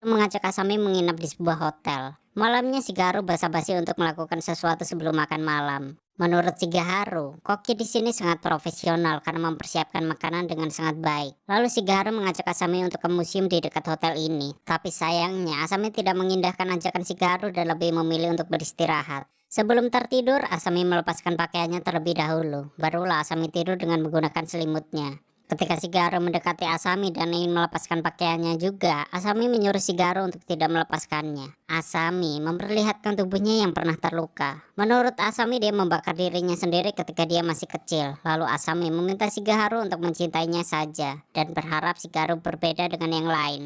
mengajak Asami menginap di sebuah hotel. Malamnya Shigeharu basa-basi untuk melakukan sesuatu sebelum makan malam. Menurut Shigeharu, koki di sini sangat profesional karena mempersiapkan makanan dengan sangat baik. Lalu Shigeharu mengajak Asami untuk ke museum di dekat hotel ini. Tapi sayangnya Asami tidak mengindahkan ajakan Shigeharu dan lebih memilih untuk beristirahat. Sebelum tertidur, Asami melepaskan pakaiannya terlebih dahulu. Barulah Asami tidur dengan menggunakan selimutnya. Ketika Shigeharu mendekati Asami dan ingin melepaskan pakaiannya juga, Asami menyuruh Shigeharu untuk tidak melepaskannya. Asami memperlihatkan tubuhnya yang pernah terluka. Menurut Asami, dia membakar dirinya sendiri ketika dia masih kecil. Lalu Asami meminta Shigeharu untuk mencintainya saja dan berharap Shigeharu berbeda dengan yang lain.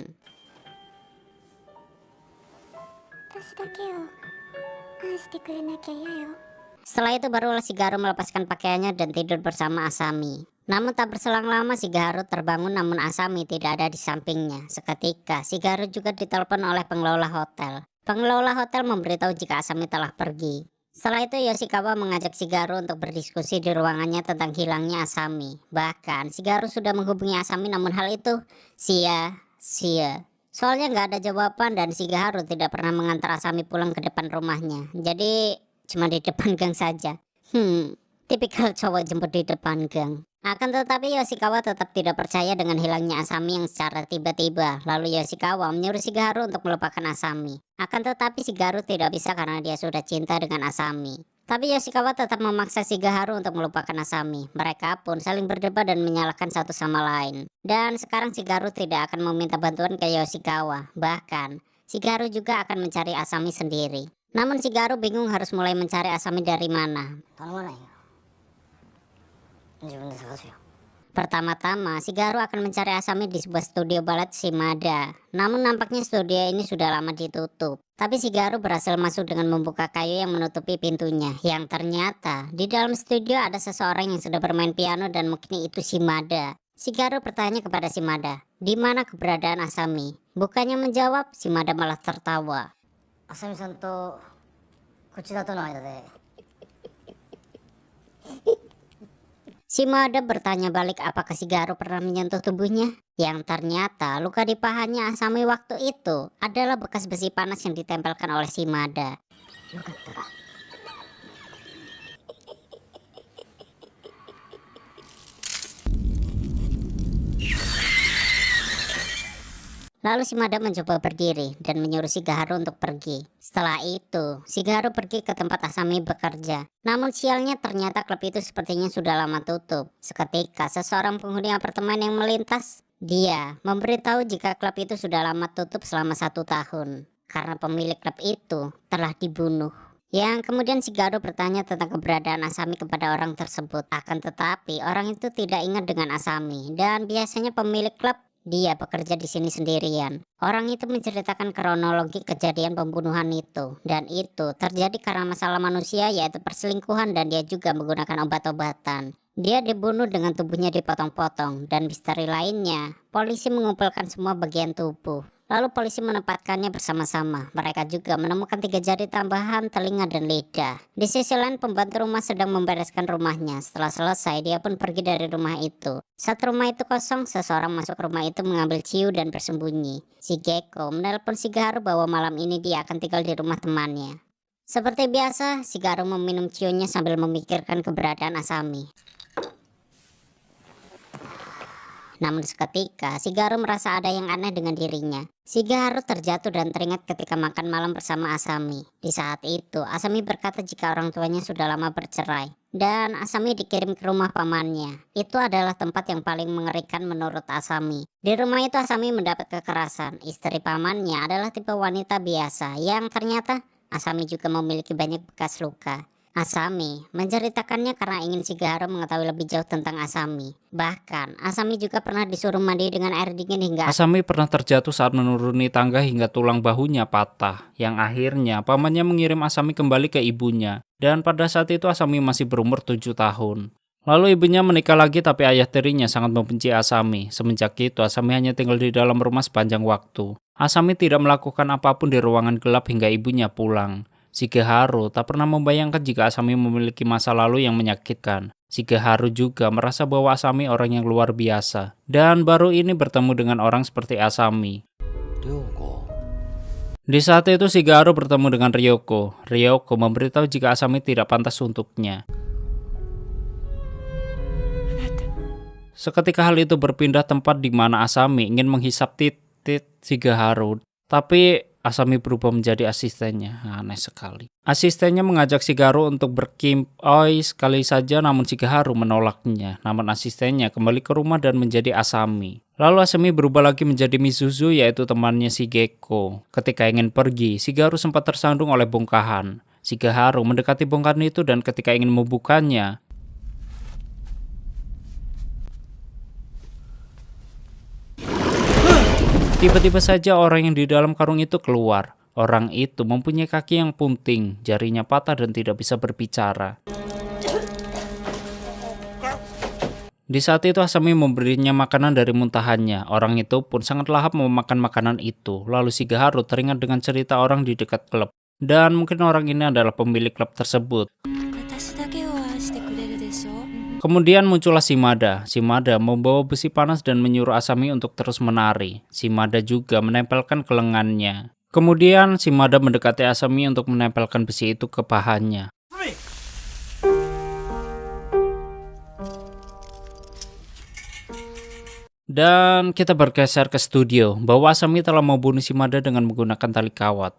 Setelah itu barulah Shigeharu melepaskan pakaiannya dan tidur bersama Asami. Namun tak berselang lama Shigeharu terbangun namun Asami tidak ada di sampingnya. Seketika Shigeharu juga ditelepon oleh pengelola hotel. Pengelola hotel memberitahu jika Asami telah pergi. Setelah itu Yoshikawa mengajak Shigeharu untuk berdiskusi di ruangannya tentang hilangnya Asami. Bahkan Shigeharu sudah menghubungi Asami namun hal itu sia-sia. Soalnya nggak ada jawaban dan Shigeharu tidak pernah mengantar Asami pulang ke depan rumahnya. Jadi cuma di depan gang saja. Tipikal cowok jemput di depan gang. Akan tetapi Yoshikawa tetap tidak percaya dengan hilangnya Asami yang secara tiba-tiba. Lalu Yoshikawa menyuruh Shigeharu untuk melupakan Asami. Akan tetapi Shigeharu tidak bisa karena dia sudah cinta dengan Asami. Tapi Yoshikawa tetap memaksa Shigeharu untuk melupakan Asami. Mereka pun saling berdebat dan menyalahkan satu sama lain. Dan sekarang Shigeharu tidak akan meminta bantuan ke Yoshikawa. Bahkan Shigeharu juga akan mencari Asami sendiri. Namun Shigeharu bingung harus mulai mencari Asami dari mana. Pertama-tama, Shigeharu akan mencari Asami di sebuah studio balet Shimada. Namun nampaknya studio ini sudah lama ditutup. Tapi Shigeharu berhasil masuk dengan membuka kayu yang menutupi pintunya. Yang ternyata di dalam studio ada seseorang yang sedang bermain piano dan mungkin itu Shimada. Shigeharu bertanya kepada Shimada, di mana keberadaan Asami? Bukannya menjawab, Shimada malah tertawa. Asami-san to kochira to no aida de. Shimada bertanya balik apakah Shigeharu pernah menyentuh tubuhnya. Yang ternyata luka di pahanya Asami waktu itu adalah bekas besi panas yang ditempelkan oleh Shimada. Lalu Shimada mencoba berdiri dan menyuruh Shigeharu untuk pergi. Setelah itu, Shigeharu pergi ke tempat Asami bekerja. Namun sialnya ternyata klub itu sepertinya sudah lama tutup. Seketika seseorang penghuni apartemen yang melintas, dia memberitahu jika klub itu sudah lama tutup selama 1 tahun. Karena pemilik klub itu telah dibunuh. Yang kemudian Shigeharu bertanya tentang keberadaan Asami kepada orang tersebut. Akan tetapi orang itu tidak ingat dengan Asami. Dan biasanya pemilik klub dia bekerja di sini sendirian. Orang itu menceritakan kronologi kejadian pembunuhan itu. Dan itu terjadi karena masalah manusia yaitu perselingkuhan dan dia juga menggunakan obat-obatan. Dia dibunuh dengan tubuhnya dipotong-potong dan misteri lainnya. Polisi mengumpulkan semua bagian tubuh. Lalu polisi menempatkannya bersama-sama. Mereka juga menemukan 3 jari tambahan, telinga dan lidah. Di sisi lain pembantu rumah sedang membereskan rumahnya. Setelah selesai dia pun pergi dari rumah itu. Saat rumah itu kosong, seseorang masuk rumah itu mengambil ciu dan bersembunyi. Shigeko menelpon Shigeharu bahwa malam ini dia akan tinggal di rumah temannya. Seperti biasa, Shigeharu meminum ciunya sambil memikirkan keberadaan Asami. Namun seketika Shigeharu merasa ada yang aneh dengan dirinya. Shigeharu terjatuh dan teringat ketika makan malam bersama Asami. Di saat itu Asami berkata jika orang tuanya sudah lama bercerai dan Asami dikirim ke rumah pamannya. Itu adalah tempat yang paling mengerikan menurut Asami. Di rumah itu Asami mendapat kekerasan. Istri pamannya adalah tipe wanita biasa yang ternyata Asami juga memiliki banyak bekas luka. Asami menceritakannya karena ingin Shigeharu mengetahui lebih jauh tentang Asami. Bahkan Asami juga pernah disuruh mandi dengan air dingin hingga Asami pernah terjatuh saat menuruni tangga hingga tulang bahunya patah. Yang akhirnya pamannya mengirim Asami kembali ke ibunya. Dan pada saat itu Asami masih berumur 7 tahun. Lalu ibunya menikah lagi tapi ayah tirinya sangat membenci Asami. Semenjak itu Asami hanya tinggal di dalam rumah sepanjang waktu. Asami tidak melakukan apapun di ruangan gelap hingga ibunya pulang. Shigeharu tak pernah membayangkan jika Asami memiliki masa lalu yang menyakitkan. Shigeharu juga merasa bahwa Asami orang yang luar biasa. Dan baru ini bertemu dengan orang seperti Asami. Ryoko, Di saat itu Shigeharu bertemu dengan Ryoko. Ryoko memberitahu jika Asami tidak pantas untuknya. Seketika hal itu berpindah tempat di mana Asami ingin menghisap titik Shigeharu, tapi Asami berubah menjadi asistennya. Aneh sekali. Asistennya mengajak Shigeharu untuk berkimpoi sekali saja, namun Shigeharu menolaknya. Namun asistennya kembali ke rumah dan menjadi Asami. Lalu Asami berubah lagi menjadi Mizuzu, yaitu temannya Shigeko. Ketika ingin pergi, Shigeharu sempat tersandung oleh bongkahan. Shigeharu mendekati bongkahan itu dan ketika ingin membukanya, tiba-tiba saja orang yang di dalam karung itu keluar. Orang itu mempunyai kaki yang punting, jarinya patah dan tidak bisa berbicara. Di saat itu Asami memberinya makanan dari muntahannya. Orang itu pun sangat lahap memakan makanan itu. Lalu Shigeharu teringat dengan cerita orang di dekat klub. Dan mungkin orang ini adalah pemilik klub tersebut. Kemudian muncullah Shimada. Shimada membawa besi panas dan menyuruh Asami untuk terus menari. Shimada juga menempelkan ke lengannya. Kemudian Shimada mendekati Asami untuk menempelkan besi itu ke pahanya. Dan kita bergeser ke studio bahwa Asami telah membunuh Shimada dengan menggunakan tali kawat.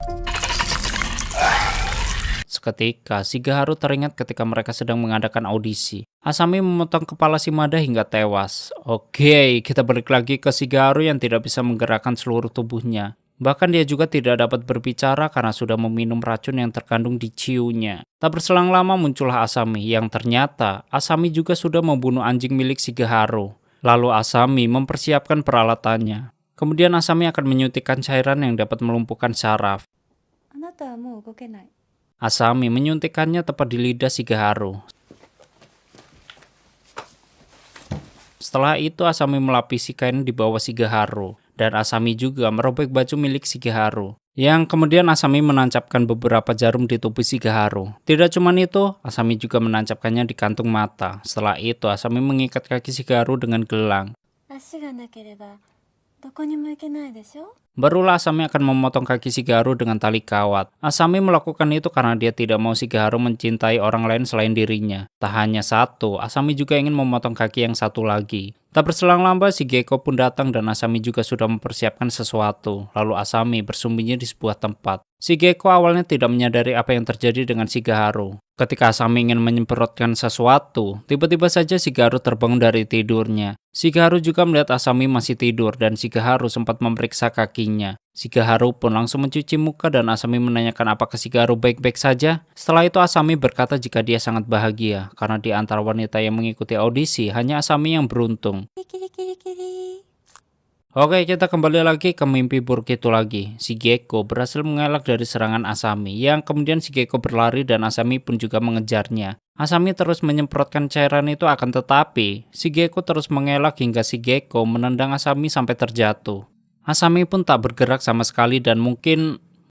Seketika, Shigeharu teringat ketika mereka sedang mengadakan audisi. Asami memotong kepala Shimada hingga tewas. Oke, kita balik lagi ke Shigeharu yang tidak bisa menggerakkan seluruh tubuhnya. Bahkan dia juga tidak dapat berbicara karena sudah meminum racun yang terkandung di ciunya. Tak berselang lama muncullah Asami, yang ternyata Asami juga sudah membunuh anjing milik Shigeharu. Lalu Asami mempersiapkan peralatannya. Kemudian Asami akan menyuntikkan cairan yang dapat melumpuhkan saraf. Asami menyuntikkannya tepat di lidah Shigeharu. Setelah itu Asami melapisi kain di bawah Shigeharu. Dan Asami juga merobek baju milik Shigeharu. Yang kemudian Asami menancapkan beberapa jarum di tubuh Shigeharu. Tidak cuma itu, Asami juga menancapkannya di kantung mata. Setelah itu Asami mengikat kaki Shigeharu dengan gelang. Barulah Asami akan memotong kaki Shigeharu dengan tali kawat. Asami melakukan itu karena dia tidak mau Shigeharu mencintai orang lain selain dirinya. Tak hanya satu, Asami juga ingin memotong kaki yang satu lagi. Tak berselang lama, Shigeko pun datang dan Asami juga sudah mempersiapkan sesuatu. Lalu Asami bersembunyi di sebuah tempat. Shigeko awalnya tidak menyadari apa yang terjadi dengan Shigeharu. Ketika Asami ingin menyemprotkan sesuatu, tiba-tiba saja Shigeharu terbangun dari tidurnya. Shigeharu juga melihat Asami masih tidur dan Shigeharu sempat memeriksa kakinya. Shigeharu pun langsung mencuci muka dan Asami menanyakan apakah Shigeharu baik-baik saja. Setelah itu Asami berkata jika dia sangat bahagia karena di antara wanita yang mengikuti audisi hanya Asami yang beruntung. Oke, kita kembali lagi ke mimpi buruk itu lagi. Shigeko berhasil mengelak dari serangan Asami, yang kemudian Shigeko berlari dan Asami pun juga mengejarnya. Asami terus menyemprotkan cairan itu akan tetapi Shigeko terus mengelak hingga Shigeko menendang Asami sampai terjatuh. Asami pun tak bergerak sama sekali dan mungkin